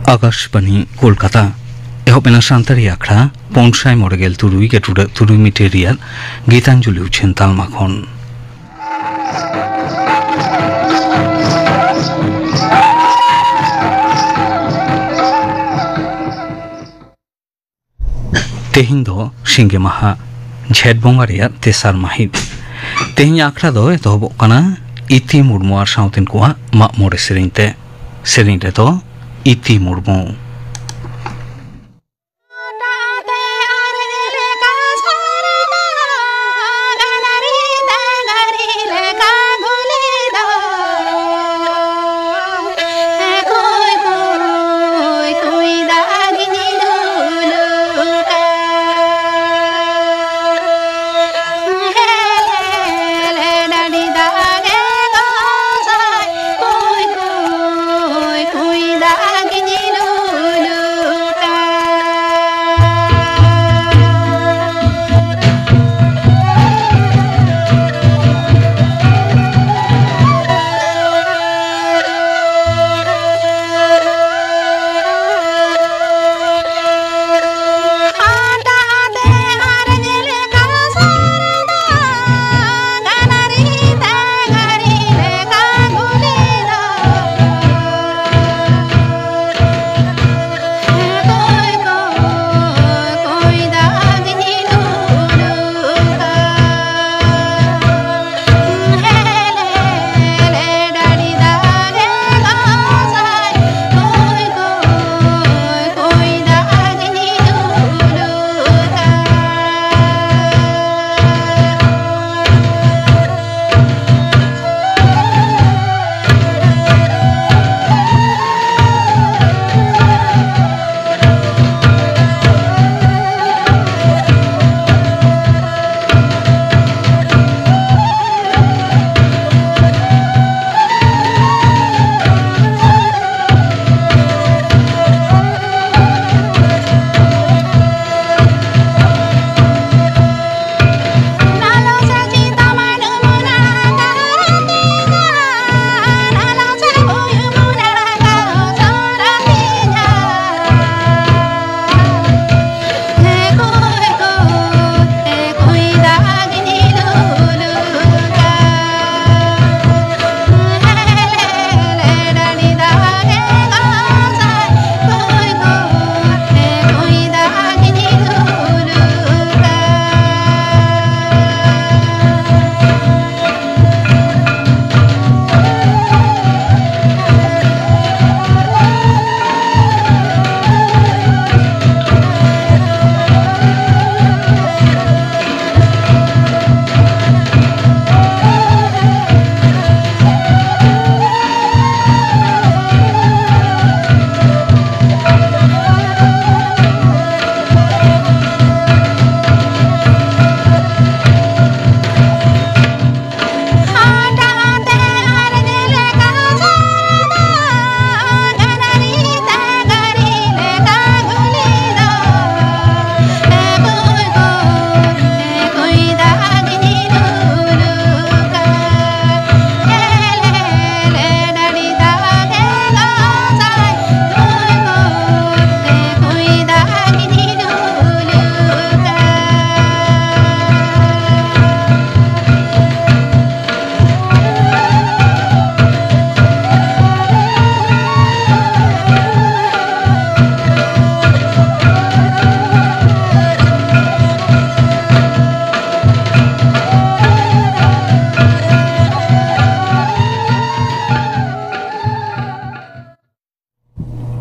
आकाशवाणी कोलकाता एहबेना सान्तारि आखड़ा पौनसाय मरेगेल तुरुई गेटुरा तुरुई मिटेरियल गीतांजलि उछेन तालमाखन तेहिं दो सिंगे माहा झेट बंगा रेया तेसार माहित तेहिं आखड़ा दो एतहबोग काना इति मुर्मु आर सावतेन कोआ माग मोरे सेरें रे दो इति मुर्मु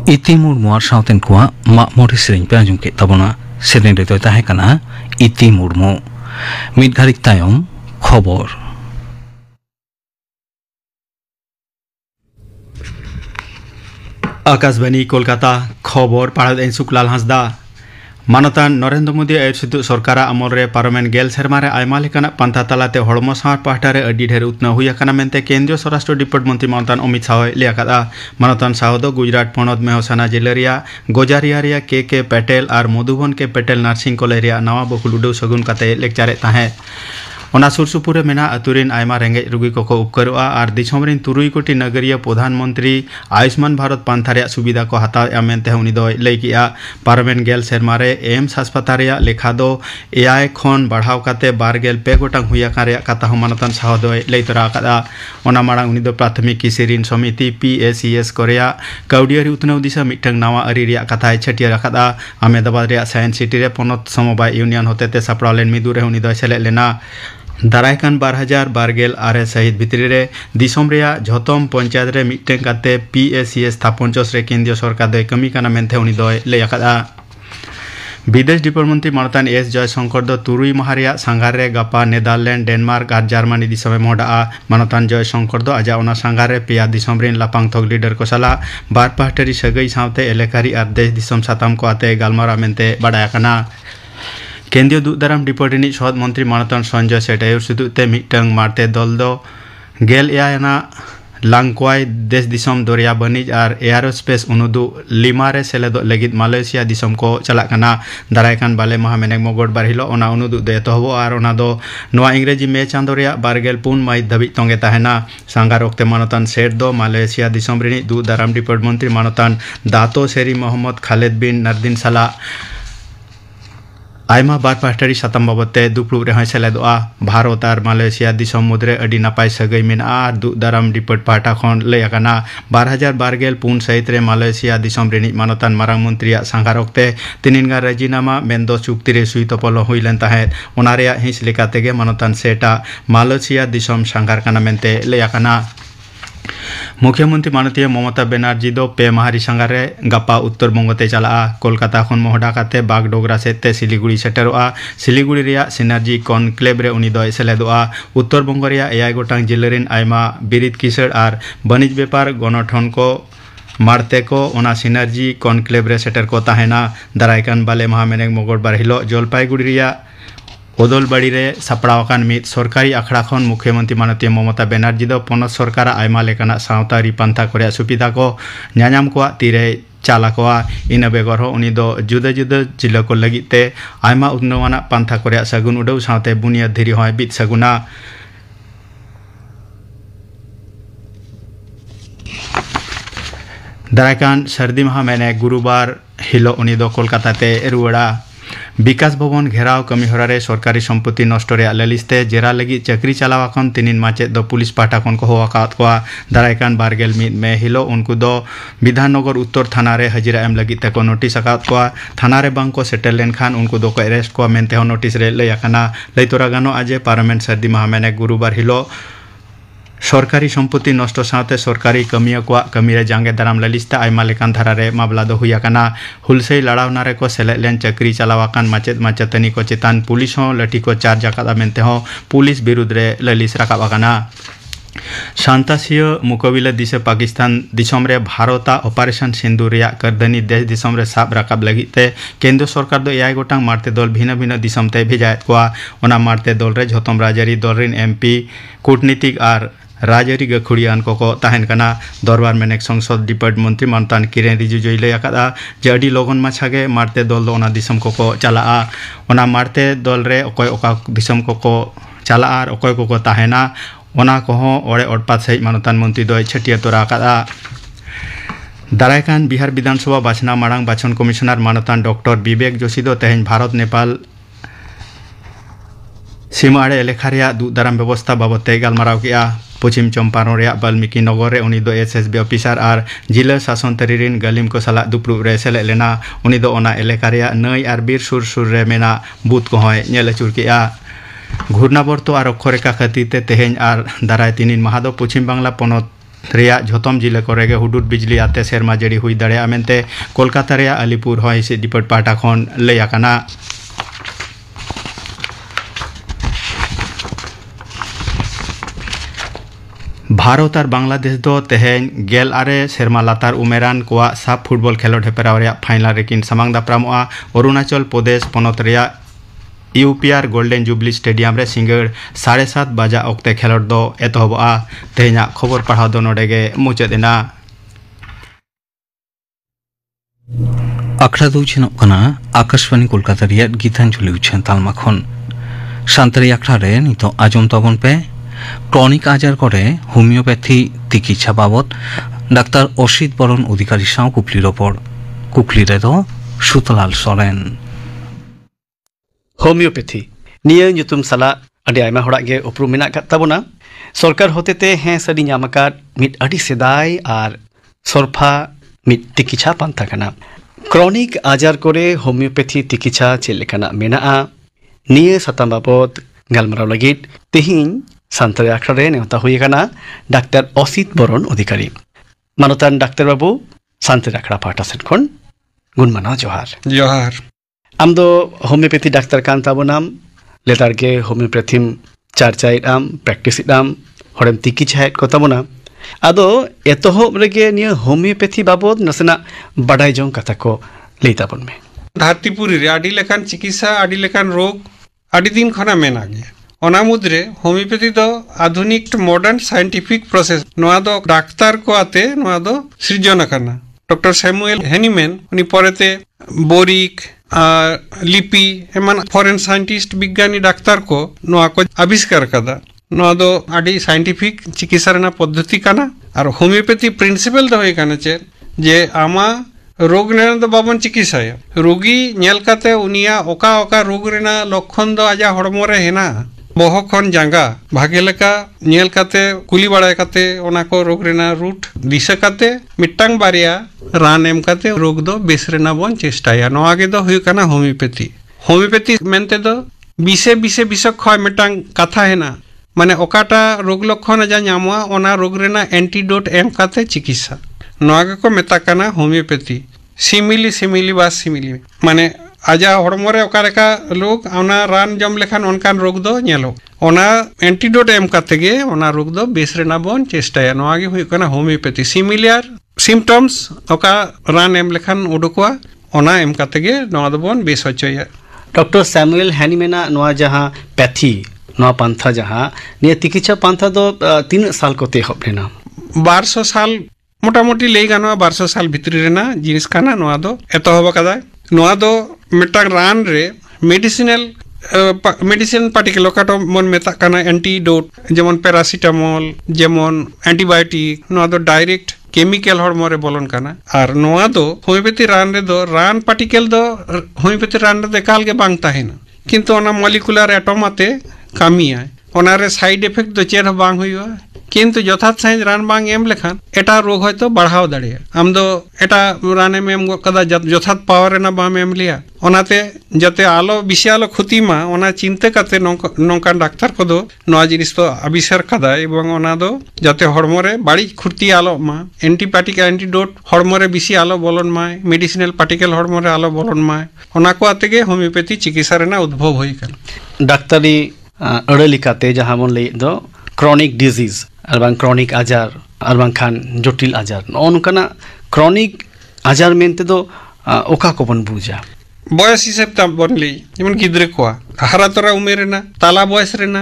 इति मुर्मु आर सावतेन कोआ माग मोरे सेरें पे आंजम के ताबोना सेरें रे दो ताहे काना इति मुर्मु मिद घारिक तायम खबर आकाशवाणी कोलकाता खबर पाड़ादें सुकलाल हांसदा मानतान नरेंद्र मोदी आयुर्सित सरकार आमल रे पार्लामेंट गेल सेरमारे आयमा लेकाना पांथा तालाते हड़मो सार पाहटारे अड्डी ढेर उतना हुई आकाना मेनते केंद्रीय स्वराष्ट्र डिपार्ट मंत्री मानतान अमित शाह ले आकादा मानतान शाह दो गुजरात पनत मेहसाना जिले रिया गोजारिया रिया के पेटेल और मधुबन के पेटेल नार्सिंग कॉलेज रिया नवा बकुल उडौ सगुन काते लेक्चारे ताहे ओना सुरसुपुर मेना अतुरिन आयमा रेंगे रुगी को उपकरोआ और दिसमरिन 3 कोटी नगरीय प्रधानमंत्री आयुष्मान भारत पंथा रे सुविधा को हताव मेनते उनी दो लैकिया पार्लामेंट गेल सेरमारे एम्स अस्पताल रे लेखा दो एआई खन बढ़ाव काते 12 गोटांग हुया का रे कथा मानतान साह दो लैतरा कदा ओना मांग उनी दो प्राथमिक कृषि ऋण समिति PACS कोरिया काउडियारी उतनाव दिशा मिटंग नावा अरी रे कथा छटिया रखदा अहमदाबाद रे साइंस सिटी रे पनत समबाय यूनियन होते सापड़ालेन मिदुर रे उनी दो सेले लेना दारायकान 2012 सहित भितरी रे दिसम रे झतम पंचायत रे मिटंग काते PACS स्थापन चोस रे केंद्रीय सरकार दो कमी काना मेनते उनी दो लैयाकादा विदेश डिपार्टमेंट मानतान S जयशंकर दो 3 माह सांगार रे गपा नेदारलैंड डेनमार्क और जर्मनी दिसम मोड़ा मानतान जयशंकर दो आजा ओना सांगार रे पेया दिसम रेन लापांग थोक लीडर को सला बार पाहटरी सगई सावते एलेकारी और देश दिसम साताम को आते गालमारा मेनते बाडाया कना केंद्रीय दूतदाराम डिपार्टमेंट सहद मंत्री मानतान संजय सेठ सुदुते मिटंग मारते दल दो गेल याना लांगक्वाई देश दिसम दरिया बनिज और एयरोस्पेस उनुदु लिमारे सेलेदो लगित मालयेशिया दिसम को चलाक कना दारायकान बाले माह मेनेक मोगोड़ बार हिलो ओना उनुदु दे तोहबो और ओना दो नोआ इंग्रेजी मे चांदो रे 24 मई धाबी तोंगे ताहेना सांगार ओक्ते मानतान सेठ दो मालयेशिया दिसम रिनी दूतदाराम डिपार्टमेंट मंत्री मानतान दातो सेरी मोहम्मद खालिद बिन नरदिन सला आयमा बार पाहटरी साताम बाबते दुपड़ू रे सेलेदोआ भारत और मालयेशिया दिसम मुद्रे अडी नापाय सगई मेना और दूतदाराम डिपार्ट पाटा खन लैयाकाना 2012 सहित रे मालयेशिया दिसम रेनी मानतान मारांग मंत्री सांगार ओक्ते तिनिनगा राजीनामा मेंदो चुक्ति रे सुइतोपलो हुइलेन ताहेत ओना रे हिंस लेकातेगे मानतान सेटा मालयेशिया दिसम सांगार काना मेनते लैयाकाना मुख्यमंत्री माननीय ममता बनर्जी दो पे माहारी सांगारे गपा उत्तर बंगते चला कोलकाता खन मोहडा काते बागडोगरा सेते सिलीगुड़ी सेटरोआ सिलीगुड़ी रिया सिनार्जी कॉन्क्लेव रे उनी दो सेलेदोआ उत्तर बंग रिया 8 गोटांग जिल्लारिन आयमा बिरिद किसड़ और बनिज व्यापार गणठन को मारते को ओना सिनार्जी कॉन्क्लेव रे सेटर को ताहेना दारायकान बाले माह मेनेक मोगोड़ बार हिलो जलपाईगुड़ी रिया ओदलबाड़ी रे सापड़ावाकान मित सरकारी आखड़ा खन मुख्यमंत्री माननीय ममता बनर्जी दो पनत सरकार आयमा लेकाना सावतारी पंथा कोरिया सुविधा को न्यायाम को तीरे चाला को इन बेगर हो उनी दो जुदा जुदा जिला को लगिते आयमा उन्नवाना पंथा कोरिया सगुन उडौ सावते बुनियाद धीरी होय बित सगुना दारायकान सर्दी माह मेने गुरुवार हिलो उनी दो कोलकाता ते रुवाड़ा विकास भवन घेराव कमी हरारे सरकारी सम्पत्ति नष्ट रे ललिसते जेरा लगी चक्री चलावाकन तिनिन माचे दो पुलिस पाटा को होवाकात को दारायकान 12 में हिलो उनको दो विधाननगर उत्तर थाना रे हजिरा एम लगी तक नोटिस आकात को थाना रे बांग को सेटल लेन खान उनको दो को अरेस्ट को मेनते हो नोटिस रे लैयाकाना लैतोरा गानो आजे पार्लामेंट सर्दी माह मेने गुरुवार हिलो सरकारी सम्पत्ति नष्ट साथे सरकारी कमिया को कमी रे जांगे दाराम ललिसता आयमा लेकान धारा रे मामला दो हुयाकाना हुलसई लड़ावना रे को सेले लेन चक्री चलावाकान माचेत माचेतनी को चेतान पुलिस हो लठी को चार्ज आकादा मेनते हो पुलिस विरुद्ध रे ललिस राकाबाकाना शांतासिय मुकाबिला दिसे पाकिस्तान दिसम रे भारता ऑपरेशन सिंधु रिया करदनी देश दिसम रे साब राकाब लगिते केंद्र सरकार दो 8 गोटांग मारते दल भिन्न भिन्न दिसम ते भेजायत को ओना मारते दल रे झतम राजारी दल रिन MP कूटनीतिक और राजरी गखुड़ियान को ताहन कना दरबार मेनेक संसद डिपार्टमेंट मंत्री मानतान किरेन रिजिजु लय आकादा जे अडी लोगन माछागे मारते दल दो ओना दिसम को चला ओना मारते दल रे अकय ओका दिसम को चला और अकय को ताहना ओना को ओड़े ओडपात सहित मानतान मंत्री दो छटिया तोरा आकादा दारायकान बिहार विधानसभा बाछना मांग बाछन कमिशनर मानतान डॉक्टर विवेक जोशी दो तेहन भारत नेपाल सीमा आड़े एलेखा रे दूतदाराम व्यवस्था बाबते गालमाराव किया पश्चिम चंपारण रे वाल्मीकि नगर रे उनी दो SSB ऑफिसर और जिला शासन तरीरिन गलिम को सला दुपड़ू रे सेले लेना उनी दो ओना एलेखा रे नई और बीर सुर सुर रे मेना बूथ को होय नेल अचुर किया घूर्णाबर्त और अक्षरेखा खातिर तेहें और दाराय 3 माह दो पश्चिम बांगला पनत रिया झतम जिले को रेगे हुडुर बिजली आते सेरमा जड़ी हुई दाड़े मेनते कोलकाता रे अलीपुर हय से डिपार्ट पाटा खन लैयाकाना भारत और बांग्लादेश दो तेहें गेल आरे सेरमा लातार उमेरान को साफ फुटबल खेलोड हेपराव रे फाइनल रेकिन सामांग दाप्रामोआ अरुणाचल प्रदेश पनत रे UPR गोल्डन जुबली स्टेडियम रे सिंगड़ 7:30 बजा ओक्ते खेलोड दो एतहबा तेहें खबर पढ़ाव दो नोडेगे मुचादेना अखड़ा दो छनोकना आकाशवाणी कोलकाता रे गीतांजलि उछन तालमा खन सानतारी आखड़ा रे नितो आजम तबन पे क्रनिक आजार करे होमियोपैथी चिकित्सा बाबद डाक्तार असित बरन अधिकारी साव कुकलिर ओपर कुकली रे दो सुतलाल सोरेन होमियोपैथी निया nyutum sala adi aima horak ge uprum menak kat tabona सरकार होते हैं सदी नामकात मिट अड़ी सेदाय और सरफा मिट चिकित्सा पांथा कना क्रॉनिक आजार करे होमियोपैथी चिकित्सा चेलेकाना मेना निये सताम बाबद गालमाराव लगित तेहिन सानतारी आखड़ा रे नेवता हुई कना डाक्तार असित बरन अधिकारी मानतान डाक्तार बाबू सानतारी आखड़ा पाटा सेन खन गुणमाना जोहार जोहार आम दो होमियोपैथी डाक्तार कान ताबोनाम लेतार के होमियोपैथी चर्चाएद आम प्रैक्टिस आम हरम चिकित्साएद को ताबोना आदो एतोहब रेगे निया होमियोपैथी बाबद नसेना बाडाय जों कथा को लई ताबोन में धरतीपुरी रे आडी लेखान चिकित्सा आडी लेखान रोग आडी दिन खना मेना गया ओना मुद्रे होमियोपैथी दो आधुनिक मॉडर्न साइंटिफिक प्रोसेस नोआ दो डाक्तार को आते नोआ दो सृजन करना डॉक्टर सैमुएल हेनीमैन उनी परेते बोरिक लिपि एमान फॉरेन साइंटिस्ट विज्ञानी डाक्तार को नोआ को आविष्कार कदा नोआ दो आडी साइंटिफिक चिकित्सा रेना पद्धति काना और होमियोपैथी प्रिंसिपल दो होय काना चे जे आमा रोग नेना दो बाबन चिकित्साया रोगी नेल काते उनिया ओका ओका रोग रेना लक्षण दो आजा हड़मो रे हेना बोहो खन जांगा भागे लेका नेल काते कुली बाड़ाय काते ओना को रोग रेना रूट दिशा काते मिट्टांग बारिया रान एम काते रोग दो बेस रेना बोन चेष्टाया नो आगे दो हुई काना होमियोपैथी मेनते दो बिसे खय मिट्टांग कथा हेना माने ओकाटा रोग लक्षण जा नामवा ओना रोग रेना एंटीडोट एम काते चिकित्सा नो आगे को मेता काना होमियोपैथी सिमिली माने आजा हड़मोरे ओकारेका लोग ओना रान जम लेखान ओनकान रोग दो नेलो ओना एंटीडोट एम काते गे ओना रोग दो बेस रेना बोन चेष्टाया नो आगे हुई काना होमियोपैथी सिमिलियर सिम्पटम्स ओका रान एम लेखान उडुकवा ओना एम काते गे नो दो बोन बेस होचोया डॉक्टर सैमुएल हेनीमैना नोआ जहां पैथी नोआ पांथा जहां निया चिकित्सा पांथा दो 3 साल को ते हब लेना 1200 साल मोटामोटी लई गानोआ 1200 साल भितरी रेना जिनिस काना नोआ दो एतोहब कादा नोआ दो मिटांग रान रे मेडिसिन पार्टिकल काटो मन मेता काना एंटीडोट जेमन पैरासिटामोल जेमन एंटीबायोटिक नोआ दो डायरेक्ट केमिकल हड़मो रे बोलन काना और नोआ दो होमियोपैथी रान रे दो रान पार्टिकल दो होमियोपैथी रान रे एकाल के बांग ताहेना किंतु ओना मॉलिक्यूलर एटम आते कामी आय ओना रे साइड इफेक्ट दो चेर बांग हुइवा किंतु यथार्थ साइज रान बांग एम लेखान एटा रोग हयतो बढ़ाव दाड़िया आम दो एटा रान एम कदा यथार्थ पावर रेना बाम एम लिया ओनाते जाते आलो बिसे आलो क्षति मा ओना चिंता काते नोंकान डाक्तार को दो नोआ जिनिस तो आविष्कार कदा एवं ओना दो जाते हड़मो रे बाड़ी क्षति आलो मा एंटीबायोटिक एंटीडोट हड़मो रे बिसे आलो बोलन माय मेडिसिनल पार्टिकल हड़मो रे आलो बोलन माय ओना को आते गे होमियोपैथी चिकित्सा रेना उद्भव होई कान डाक्तारी अड़लिकाते जहां मन लई दो क्रॉनिक डिजीज और क्रॉनिक आजार और खान जटिल आजार नोनकाना क्रॉनिक आजार मेनते दो ओका को बन बुझा बयस हिसाब ता बन लई जेमन गिद्रे को हारा तोरा उमेर रेना ताला बयस रेना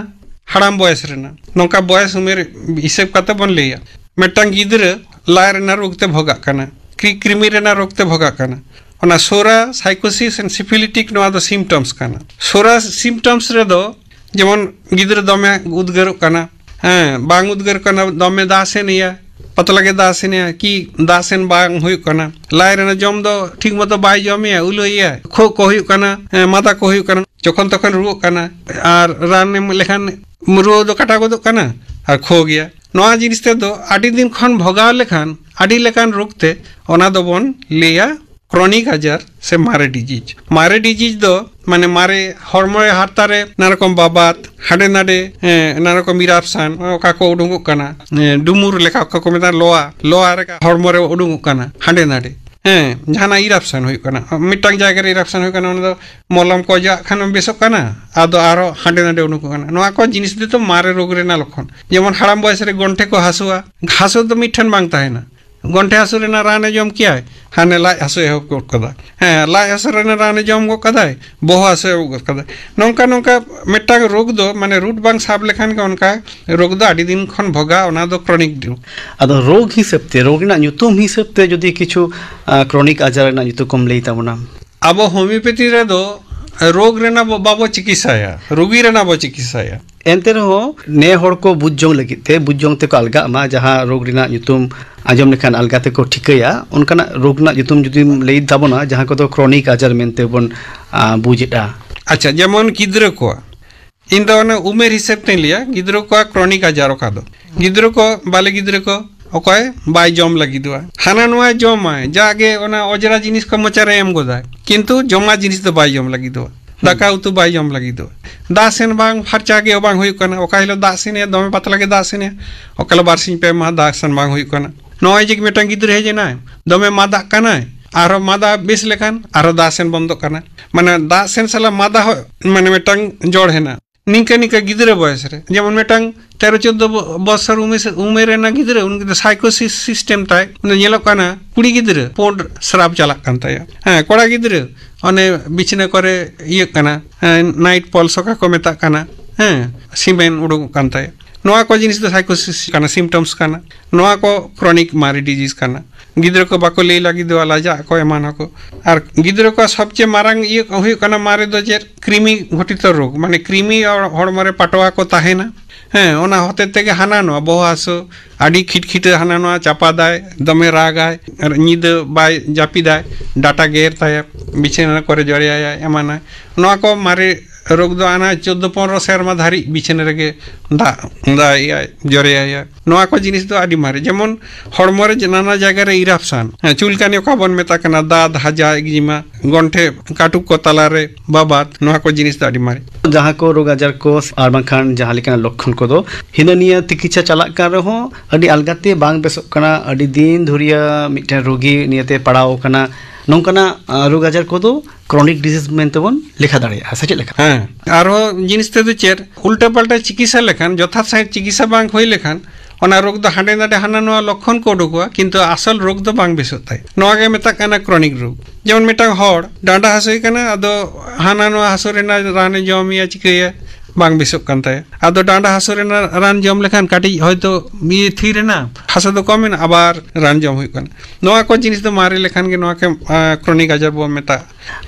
हाड़ाम बयस रेना नोका बयस उमेर हिसाब काते बन लईया मेटांग गिद्रे लाय रेना रोगते भोगा काना क्रिमी रेना रोगते भोगा काना ओना सोरा साइकोसिस एंड सिफिलिटिक नोआ दो सिम्पटम्स काना सोरा सिम्पटम्स रे दो जेमन गिद्रे दमे उद्गार काना बांग उद्गार काना दमे दासेन या पतला के दासेन या कि दासेन बांग हुई काना लाय रेना जम दो ठीक मतो बाय जमिया उलोया खो को हुई काना माता को हुई काना जखन तखन रुओ काना और रान एम लेखान रुओ दो काटा गोदो काना और खो गया नोआ जिनिसते दो आडी दिन खन भगाव लेखान आडी लेखान रोगते ओना दो बन लेया क्रॉनिक आजार से मारे डिजीज दो माने मारे हरमोरे हारतारे नारकम बाबात हाडे नाडे नारकम इरापसान ओका को उडुंगो काना डुमुर लेखा ओका को मेता लोआ रे हरमोरे उडुंगो काना हाडे नाडे जहाना इरापसान हुई काना मिटांग जायगा रे इरापसान हुई काना ओना मलम को जा खान बेसो काना आदो आरो हाडे नाडे उडुंगो काना नोआ को जिनिस दे तो मारे रोग रेना लक्षण जेमन हाड़ाम बयस रे गंठे को हासुआ घासो तो मिठन बांग ताहेना गंठे हासु रेना राने जम किया हाने लाय हासु एहब कदा लाय हासु रेना राने जम गो कदाय बोह हासु एहब कदा नोंका नोंका मेटा रोग दो माने रूट बांग साब लेखान के उनका रोग दो आडी दिन खन भगा ओना दो क्रॉनिक रोग आदो रोग हिसाबते रोग ना nyutum हिसाबते जदि किछु क्रॉनिक आजार ना nyutum कम लेई ताबोना अब होमियोपैथी रे दो रोग रेना बाबो चिकित्साया रोगी रेना बो चिकित्साया एनते रहो ने हड़ को बुझजों लगित ते बुझजों ते को अलगा मा जहां रोग रिना युतुम आजम लेखान अलगा ते को ठिकया उनकाना रोग ना युतुम जुदिम लई दाबोना जहां को तो क्रोनिक आजार मेनते बन बुझेटा अच्छा जेमन गिद्र को इन दो ना उमेर हिसाब ते लिया गिद्र को क्रोनिक आजार का दो गिद्र को बाले गिद्र को ओकय बाय जम लगी दुआ हाना नुआ जम आय जागे ओना अजरा जिनिस को मचारे एम गोदाय किंतु जमा जिनिस तो बाय जम लगी दुआ दाका उतु बाय जम लगी दो दासेन बांग फरचा गे बांग हुई कना ओका हिलो दासेन दमे पतला गे दासेन ओकला बारसिन पे मा दासन बांग हुई कना नय जे मिटन गिद्र हे जेना दमे मादा कना आरो मादा बेस लेखान आरो दासेन बंद कना माने दासेन साला मादा माने मिटन जोड़ हेना निका निका गिद्र बयस रे जेमन मिटन 13-14 बছর उमेर रेना गिद्र उनके साइकोसिस सिस्टम ताय नेलो कना कुड़ी गिद्र पोड श्राप चला कान ताय हां कोड़ा गिद्र अने बिछना करे इये कना नाइट पल्स का को मेता कना हां सीमेन उडु कान ताय नोआ को जिनिस तो साइकोसिस कना सिम्पटम्स कना नोआ को क्रोनिक मारी डिजीज कना गिद्र को बाको ले लगी दो लाजा को एमान को और गिद्र को सबसे मारंग ये हुई कना मारे दो जे कृमि घटित रोग माने कृमि और हड़मरे पाटवा को ताहेना हाँ ओना होते तेगे हाना नो बहु हासो आड़ी खिटखिट हाना नो चापा दाय दमे रागाय नींद बाय जापिदाय डाटा गेर ताय बिछेना करे जरे आया एमाना नोआ को मारे रोग दो आना 14-15 सेरमा धारी बिछेना रेगे दा जरे आया नोआ को जिनिस दो आड़ी मारे जेमन हड़मरे नाना जगह रे इरापसान चुलकानी का बन मेता कना दाद हाजा एक्जिमा गंठे काटुक को तलारे बाबात नोआ को जिनिस दो आड़ी मारे जहां को रोग आजार को आर बांखान जहां लेकना लक्षण को दो हिनानिया चिकित्सा चला कर रहो अडी अलगाते बांग बेसोक कना अडी दिन धुरिया मिटे रोगी नियते पड़ाव कना नोंकना रोग आजार को दो क्रोनिक डिजीज मेनते बन लेखा दाड़िया सचे लेखा हां आरो जिनिस ते दो चेर उल्टा पल्टा चिकित्सा लेखान यथार्थ साइड चिकित्सा बांग होई लेखान ओना रोग दो हांडे नाडे हाना नो लक्षण को उडुकवा किंतु असल रोग दो बांग बेसोताय नोआ गे मेता कना क्रोनिक रोग जेमन मिटा हड़ डांडा हासुय कना अदो हाना नो हासु रेना राने जमिया चिकैया बांग बेसोक कान ताय अदो डांडा हासु रेना रान जम लेखान काटी हयतो मी थीरेना हासु दो कमेन आबार रान जम हुई कन नोआ को जिनिस दो मारे लेखान के नोआ के क्रोनिक आजार बो मेता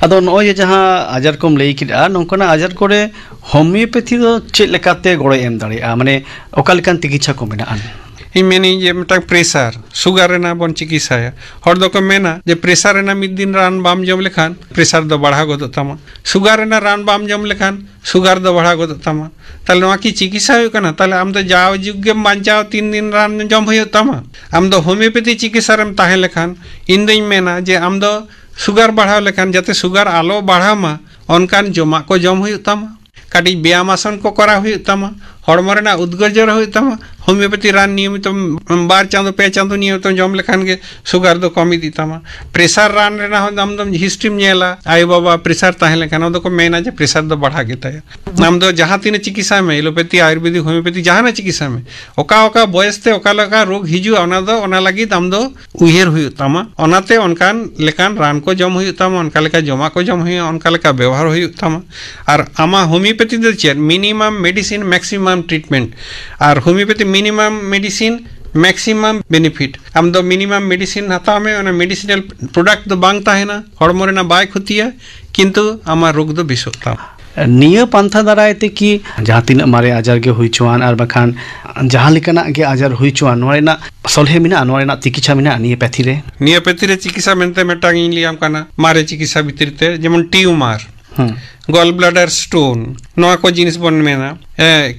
अदो नोय जहां आजार कोम लई किदा नोंकना आजार कोरे होमियोपैथी दो चेक लेकाते गोड़े एम दाड़िया माने ओका लेकान चिकित्सा को मेना आन मेनी जे मिटा प्रेसार सुगार रेना बन चिकित्सा हर दो को मेना जे प्रेसार रेना मिद दिन रान बाम जम लेखान प्रेसार दो बढ़ा गो तमा सुगार रेना रान बाम जम लेखान सुगार दो बढ़ा गो तमा ताले नोआ की चिकित्सा हुई कना ताले आम दो जाव जुगे बांचाव 3 दिन रान जम हुई तमा आम दो होमियोपैथी चिकित्सा रेम ताहे लेखान इन दिन मेना जे आम दो सुगार बढ़ाव लेखान जाते सुगार आलो बढ़ामा अनकान जमा को जम हुई तमा काटी व्यायामासन को करा हुई तमा हड़मरेना उद्गर्जर हुई तमा होमियोपैथी रान नियमित बार चांदो पे चांदो नियमित जम लेखान के सुगार दो कमी दी तमा प्रेसार रान रेना हम दम हिस्ट्री नेला आय बाबा प्रेसार ताहे लेखान दो को मेना जे प्रेसार दो बढ़ा गेता नाम दो जहां तीन चिकित्सा में एलोपैथी आयुर्वेदिक होमियोपैथी जहां चिकित्सा में ओका ओका बयसते ओका लगा रोग हिजु ओना दो ओना लगी दम दो उहेर हुई तमा ओनाते अनकान लेखान रान को जम हुई तमा अनका लेका जमा को जम हुई अनका लेका व्यवहार हुई तमा और आमा होमियोपैथी दो चेर मिनिमम मेडिसिन मैक्सिमम ट्रीटमेंट और homeopathy minimum medicine maximum benefit आम दो मिनिमम मेडिसिन हताव में ओना मेडिसिनल प्रोडक्ट दो बांग ताहेना हड़मो रेना बाय खुतिया किंतु आमा रोग दो बिसोता निया पंथा दारायते कि जहां तीन मारे आजार के हुई चुआन और बखान जहां लेकना के आजार हुई चुआन नोरेना सलहे मिना नोरेना चिकित्सा मिना निया पैथी रे चिकित्सा मेनते मेटांग इन लियाम काना मारे चिकित्सा भितरते जेमन ट्यूमर गॉल ब्लैडर स्टोन नोआ को जिनिस बन मेना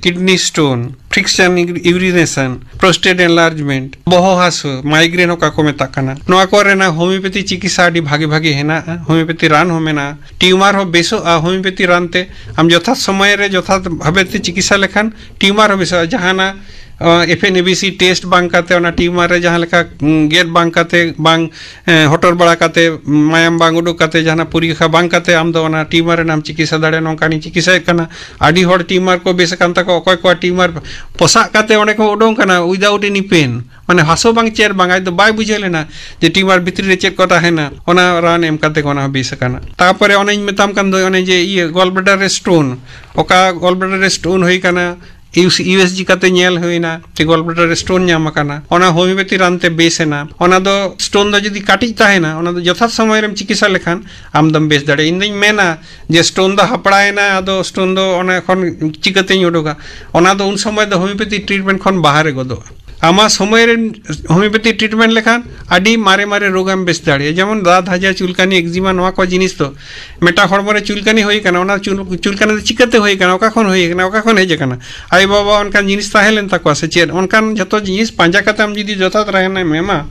kidney stone friction urination prostate enlargement बहु हासु माइग्रेन का को मेता कना नोआ को रेना होमियोपैथी चिकित्सा आदि भागे भागे हेना होमियोपैथी रान हो मेना ट्यूमर हो बेसो होमियोपैथी रानते हम यथार्थ समय रे यथार्थ भावेते चिकित्सा लेखान ट्यूमर हो बेसो जहाना FNABC टेस्ट बांग काते ओना ट्यूमर रे जहां लेका गेट बांग काते बांग हटर बड़ा काते मायाम बांग उडुक काते जहां परीक्षा बांग काते आम दो ओना ट्यूमर नाम चिकित्सा दाड़े नोंकानी चिकित्सा कना आडी हर ट्यूमर को बेस कान तक ओकय को ट्यूमर पोसा काते ओने को उडों कना विदाउट एनी पेन माने हासो बांग चेर बांग आइ तो बाय बुझेलेना जे ट्यूमर भितरी रे चेक कोता हेना ओना रान एम काते कोना बेस काना तापरे ओने मेताम कान दो ओने जे ये गॉल ब्लैडर रे स्टोन ओका गॉल ब्लैडर रे स्टोन होई काना USG kate nyel huina te gallbladder stone nyam akana ona homeopathy rante besena ona do stone do jodi kati tahena ona do jothat somoy rem chikitsa lekhan amdam bes dare inding mena je stone do hapraena ado stone do ona ekhon chikate udoga ona do un somoy do homeopathy treatment khon bahare godo ama somoy rem homeopathy treatment lekhan adi mare rogam bes dare jemon da dhaja chulkani eczema noa ko jinis to meta hormore chulkani hoi kana ona chulkani chikate hoi kana oka khon hoi kana oka khon heje kana ai baba onkan jinis tahelen takwa se chet onkan joto jinis panja kate am jidi jotat rahena mema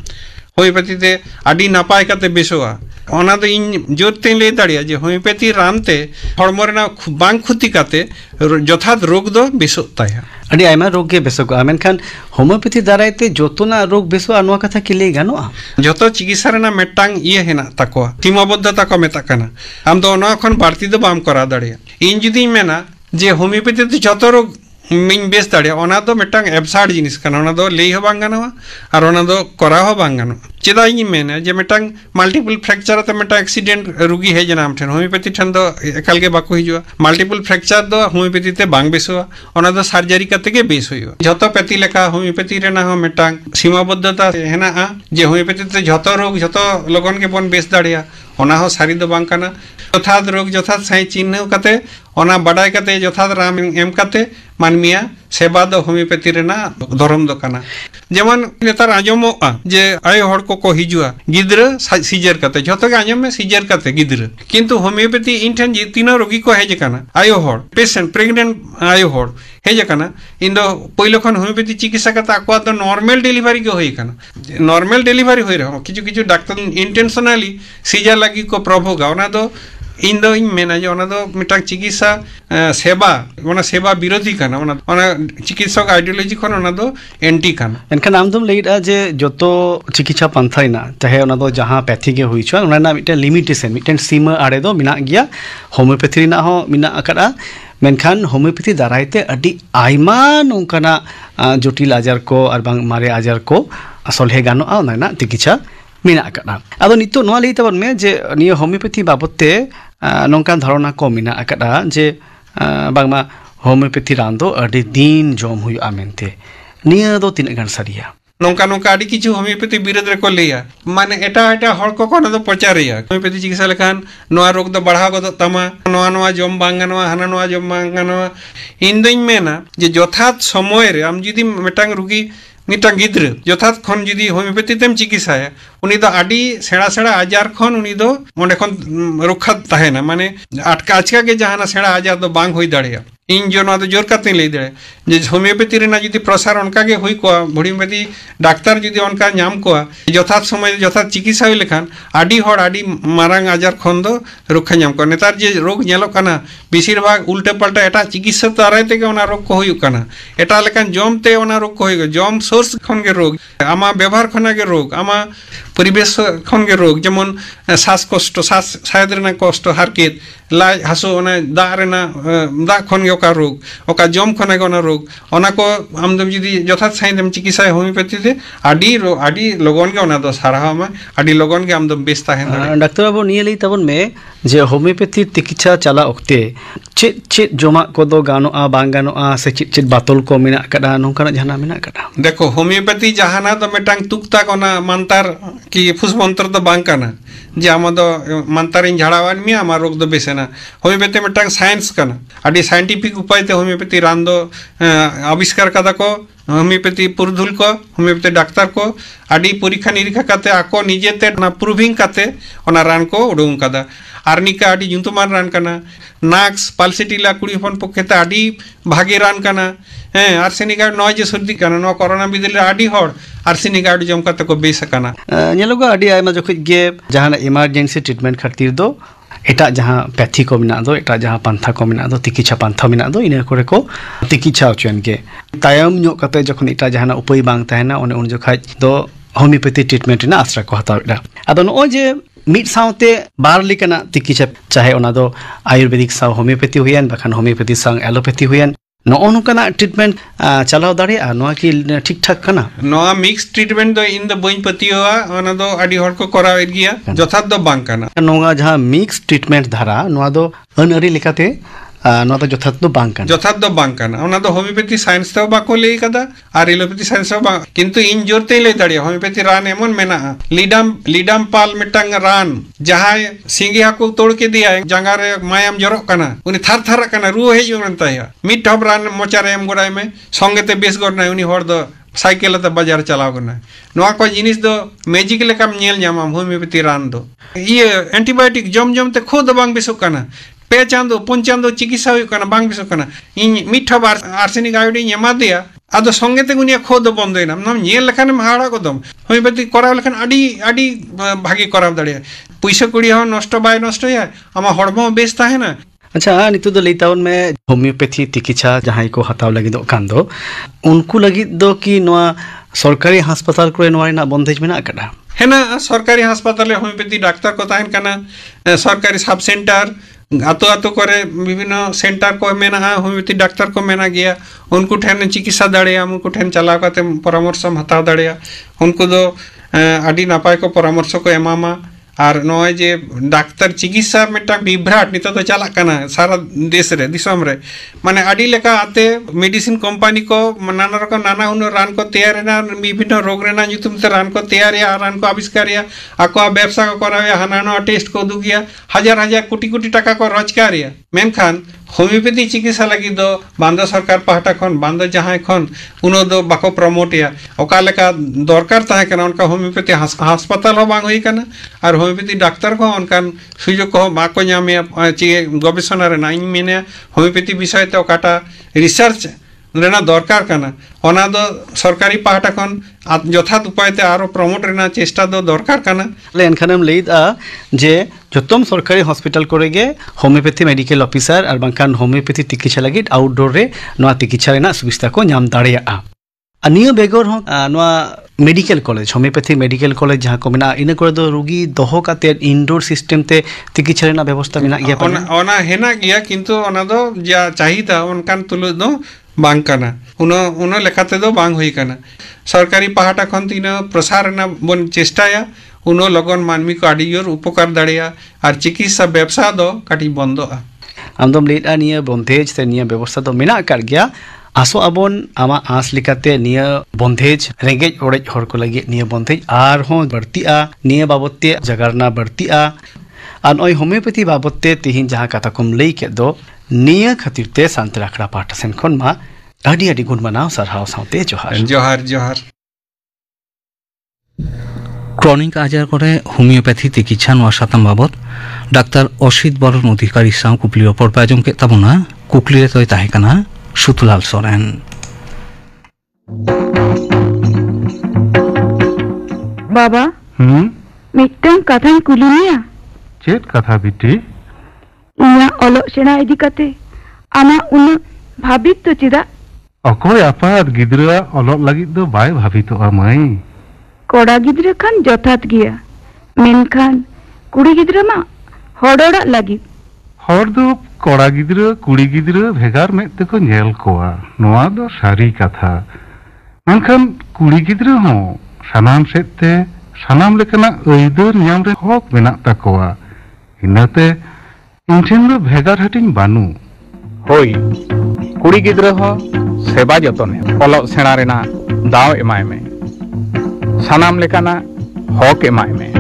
homeopathy te adi napai kate besoa ona do in jorte le daria je homeopathy rante hormore na bang khuti kate jothat rog do besot taya adi aima rog ge beso ga menkan homeopathy daraite jotona rog beso anwa katha ki lei ganoa joto chikitsa rena metang iye hena takwa timaboddhata ko metakana am do ona khon barti do bam kora daria in judi mena je homeopathy te joto rog min bes daria ona do metang absurd jinis kana ona do lei ho bang ganoa ar ona do kora ho bang ganoa cheda in mena je metang multiple fracture te metang accident rugi he jana amthen homeopathy than do ekal ge bako hijua multiple fracture do homeopathy te bang besoa ona do surgery kate ge bes hoyo joto peti leka homeopathy rena ho metang sima-boddhata hena a je homeopathy te joto rog joto logon ge bon bes daria ona ho sari do bang kana jothad rog jothad sai chinna kate ona badai kate jothad ram em kate manmia seba do homeopathy rena dhorom do kana jemon netar ajomoa je ay hor ko hijua gidra seizure kate joto ge anjom me seizure kate gidra kintu homeopathy inthen ji tino rogi ko heje kana ayo hor patient pregnant ayo hor heje kana indo poilo khon homeopathy chikitsa kate akwa do normal delivery ge hoy kana normal delivery hoy reho kichu doctor intentionally seizure lagi ko provoga ona do indo in mena je ona do mitang chikitsa seba ona seba birodhi kana ona chikitsok ideology khon ona do anti kana enkan amdum leida je joto chikitsa pantha ina chahe ona do jaha pathy ge hui chwa ona na mite limitation miten sima are do mina gya homeopathy na ho mina akara menkan homeopathy daraite adi aima nongkana jotil ajar ko ar bang mare ajar ko asol he gano ona na chikitsa mina akara ado nito noa lei tabon me je niya homeopathy babotte nongkan dharona ko mina akada je bangma homeopathy ran do adi din jom huyu amente niya do tinagan saria nongka adi kichu homeopathy birod re ko leya mane eta hor ko kono do prochareya homeopathy chikitsa lekhan noa rog do badha go tama noa jom banganoa hana noa jom banganoa indoin mena je jothat somoy re am judi metang rugi mitang gidra jothat khon judi homeopathy tem chikitsa uni do adi sera ajar khon uni do onde khon rokha tahena mane achka ge jahana sera ajar do bang hoi dareya in jono do jor kate lei dare je homeopathy rena judi prosar onka ge hoi ko bhodimati doctor judi onka nyam ko jothat somoy jothat chikitsa hoi lekhan adi hor adi marang ajar khon do rokha nyam ko netar je rog nyelo kana bisir bhag ulte palta eta chikitsa darai tege ona rog ko hoyu kana eta lekan jom te ona rog ko hoyu jom source khon ge rog ama ব্যবহার khona ge rog ama পরিবেশ khon ge rog jemon শ্বাস কষ্ট শ্বাস সায়দ্রেনা কষ্ট হারকেত লাই হাসো ona da rena da khon ge oka rog oka jom khona ge ona rog ona ko amdom jidi jothat saindem chikitsa homeopathy te adi logon ge ona do sarahama adi logon ge amdom besta hen doctor বাবু নিয়ে লই tabon me je homeopathy tikitsa chala okte chet joma ko do ganoa bang ganoa se chet batol ko mena kada nongkana jahana mena kada देखो homeopathy जहाना तो मेटांग तुकता कोना मंतर की फुस मंत्र तो बांग काना जे आमा दो मंतर इन झाड़ावान मिया आमा रोग दो बेसेना होमियोपैथी मेटांग साइंस काना आदि साइंटिफिक उपाय ते होमियोपैथी रांदो आविष्कार कदा को होमियोपैथी पुरधुल को होमियोपैथी डॉक्टर को आदि परीक्षा निरीक्षा करते आको निजेते ना प्रूविंग करते ओना रान को उडुंग कदा आर्निका आदि जुंतुमान रान काना नाक्स पालसिटिला कुड़ी हपन पक्षेते आदि भागे रान काना आर्सेनिक आर्ड नॉय जे सर्दी काना नो कोरोना बिदले आदि हर आर्सेनिक आर्ड जम कते को बेस काना ñelogo adi aima jokhoj ge jahana emergency treatment khatir do eta jaha pathy ko mena do eta jaha pantha ko mena do tikitsa pantha mena do ina kore ko tikitsa ochen ge tayam nyok kate jokhon eta jahana upai bang tahena one un jokhaj do homeopathy treatment na asra ko hataw da ado no je mid saute bar likana tikitsa chahe ona do ayurvedic saw homeopathy huyan bakhan homeopathy sang allopathy huyan no onukana treatment chalaw dare no ki ठीक ठाक kana no mix treatment do in the boin patiwa ona do adi hor ko kora giya jothat do bang kana no jaha mix treatment dhara no do anari lekate ᱱᱚᱣᱟ ᱫᱚ ᱡᱚᱛᱷᱟᱛ ᱫᱚ ᱵᱟᱝ ᱠᱟᱱᱟ ᱡᱚᱛᱷᱟᱛ ᱫᱚ ᱵᱟᱝ ᱠᱟᱱᱟ ᱚᱱᱟ ᱫᱚ ᱦᱳমিওপ্যাথি সায়েন্স ᱛᱮ ᱵᱟᱠᱚ ᱞᱟᱹᱭ ᱠᱟᱫᱟ ᱟᱨ এলোপ্যাথি সায়েন্স ᱦᱚᱸ ᱵᱟᱝ ᱠᱤᱱᱛᱩ ᱤᱧ ᱡᱳᱨᱛᱮ ᱞᱟᱹᱭ ᱫᱟᱲᱮᱭᱟᱜᱼᱟ ᱦᱳমিওপ্যাথি ᱨᱟᱱ ᱮᱢᱚᱱ ᱢᱮᱱᱟᱜᱼᱟ ᱞᱤᱰᱟᱢ ᱯᱟᱞ ᱢᱤᱫᱴᱟᱝ ᱨᱟᱱ ᱡᱟᱦᱟᱸᱭ ᱥᱤᱸᱜᱤ ᱦᱟᱹᱠᱩ ᱛᱳᱲ ᱠᱮᱫᱮᱭᱟᱭ ᱡᱟᱸᱜᱟ ᱨᱮ ᱢᱟᱭᱟᱢ ᱡᱚᱨᱚᱜ ᱠᱟᱱᱟ ᱩᱱᱤ ᱛᱷᱟᱨ ᱛᱷᱟᱨᱟᱜ ᱠᱟᱱᱟ ᱨᱩᱣᱟᱹ ᱦᱮᱡ ᱮᱱ ᱛᱟᱭᱟ ᱢᱤᱫ ᱴᱷᱚᱯ ᱨᱟᱱ ᱢᱚᱪᱟᱨᱮ ᱮᱢ ᱜᱚᱲᱟᱭ ᱢᱮ ᱥᱚᱸᱜᱮ ᱛᱮ ᱵᱮᱥ ᱜᱚᱫᱱᱟᱭ ᱩᱱᱤ ᱦᱚᱲ ᱫᱚ साइकेल ते बाजार चलाव करना नोआ को जिनिस दो मैजिक लेकाम नेल ᱧᱟᱢᱟ होमियोपैथी रान दो ये एंटीबायोटिक जम ते खुद बांग बेसुक काना पे चांदो पुन चांदो चिकित्सा हुई काना बांग बेसुक काना इन मिठा बार आर्सेनिक आयोडीन एमा दिया आदो संगे ते गुनिया खुद बंदोइना नम नेल लेखान हाड़ा को दम होमियोपैथी कराव लेखान आडी भागी कराव दाड़िया पैसा कुड़ी हो नष्ट बाय नष्ट या आमा हड़मो बेस ताहेना अच्छा नितु दो लेताउन में होमियोपैथी चिकित्सा जहां को हताव लगी दो कान दो उनको लगी दो कि नोआ सरकारी अस्पताल को नोआ ना बंदेज में ना कड़ा है ना सरकारी अस्पताल होमियोपैथी डाक्टर को ताहन काना सरकारी सब सेंटर आतो आतो करे विभिन्न सेंटर को मेना होमियोपैथी डाक्टर को मेना गया उनको ठेन चिकित्सा दाड़िया उनको ठेन चलाव काते परामर्श हताव दाड़िया उनको दो आडी नापाय को परामर्श को एमामा और नॉय जे डाक्तर चिकित्सा मिटा विभ्राट नितो तो चला कना सारा देश रे दिसम रे माने आडी लेका आते मेडिसिन कंपनी को नाना रकम नाना हुनो रान को तैयार ना विभिन्न रोग रेना जुतुम ते रान को तैयार या रान को आविष्कार या आको व्यवसाय को कराया हनानो टेस्ट को दुगिया हजार हजार कोटी कोटी टाका को रोजगार या मेनखान होमियोपैथी चिकित्सा लगी दो बांदा सरकार पहाटा खन बांदा जहां खन उनो दो बाको प्रमोट या ओका लेका दरकार ताहे कना उनका होमियोपैथी अस्पताल हो बांग होई कना और होमियोपैथी डाक्टर को उनका सुजोग को बाको ᱧᱟᱢᱮ ची गवेषणा रे नाइन मेने होमियोपैथी विषय ते ओकाटा रिसर्च रेना दरकार कना ओना दो सरकारी पहाटा खन यथात उपाय ते आरो प्रमोट रेना चेष्टा दो दरकार कना लेन खानम लेदा जे जतम सरकारी हॉस्पिटल कोरेगे होमियोपैथी मेडिकल ऑफिसर और बांकान होमियोपैथी चिकित्सा लगी आउटडोर रे नोआ चिकित्सा रेना सुविधा को ᱧᱟᱢ दाड़िया अनियो बेगर हो नोआ medical college homeopathy medical college जहां को मेना इन को दो रोगी दोहो काते इंडोर सिस्टम ते चिकित्सा रेना व्यवस्था मेना गया ओना हेना गया किंतु ओना दो जा चाहिदा उनकान तुलु दो बांग कना उनो लेखाते दो बांग हुई कना सरकारी पहाटा खन तीन प्रसार ना बन चेष्टाया उनो लगन मानवी को आडियोर उपकार दाड़िया और चिकित्सा व्यवसाय दो काटी बंदो आमदम लेटा निया बंदेज ते निया व्यवस्था दो मेना कर गया आसो अबन आमा आस लिकाते निया बंदेज रेंगेज ओड़ेज हर को लगे निया बंदेज आर हो बढ़तिया निया बाबते जगरना बढ़तिया आर ओय होमियोपैथी बाबते तिहिन जहां कथा कुम लई के दो निया खातिरते शांति राखड़ा पाठ सेन खन मा आडी गुण मनाव सरहाव साउते जोहार जोहार जोहार ক্রনিক আজার করে হোমিওপ্যাথি চিকিৎসা নোয়া সাতাম বাবদ ডাক্তার অসিত বরণ অধিকারী সাউ কুকলির ওপর পায়জম কে তাবনা কুকলিরে তৈ তাহে কানা সুতুলাল সরেন बाबा मिट्टन कथा कुलिया चेत कथा बिटी इया ओलो सेना इदी कते आमा उन भाबित तो चिदा अकोय आपात गिद्रा ओलो लगित दो बाय भाबितो आमाई कोड़ा गिद्रा खान जथात गया मेनखान कुड़ी गिद्रा मा हड़ोड़ा लगी हर दो कोड़ा गिद्रा कुड़ी गिद्रा भेगार में तको नेल कोआ नोआ दो सारी कथा मेनखान कुड़ी गिद्रा हो सानाम सेते सानाम लेकना अइदर ᱧᱟᱢ रे हक मेना तकोआ इनाते इनठेन दो भेगार हटिंग बानु होई कुड़ी गिद्रा हो सेवा जतन ओलो सेना रेना दाव एमाय में सानाम लेकाना हक एमाय में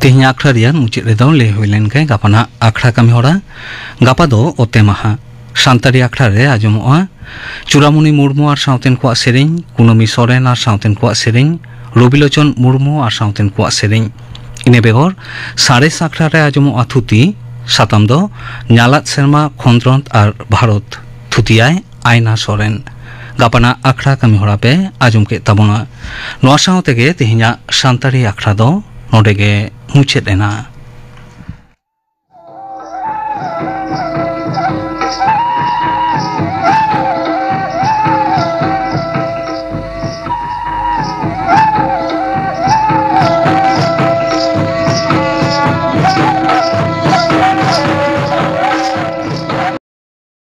तेहनी आखड़ा रिया मुचाद रेदो ले हुई लेनखाय गापाना आखड़ा कमी हरा गापा दो ओते माहा सान्तारी आखड़ा रे आजमोआ चूड़ामणि मुर्मू और साउतेन को सेरें कुनमी सोरेन और साउतेन को सेरें रबिलोचन मुर्मू और साउतेन को सेरें इने बेगर साढ़े आखड़ा रे आजमोआ थुती साताम दो ᱧᱟᱞᱟᱫ सेरमा खंद्रंत और भारत थुतियाय आयना सोरेन गापाना आखड़ा कमी हरा पे आजम के ताबोना नोआ साउतेगे तेहनी सान्तारी आखड़ा दो नोडेगे मुचाद एना।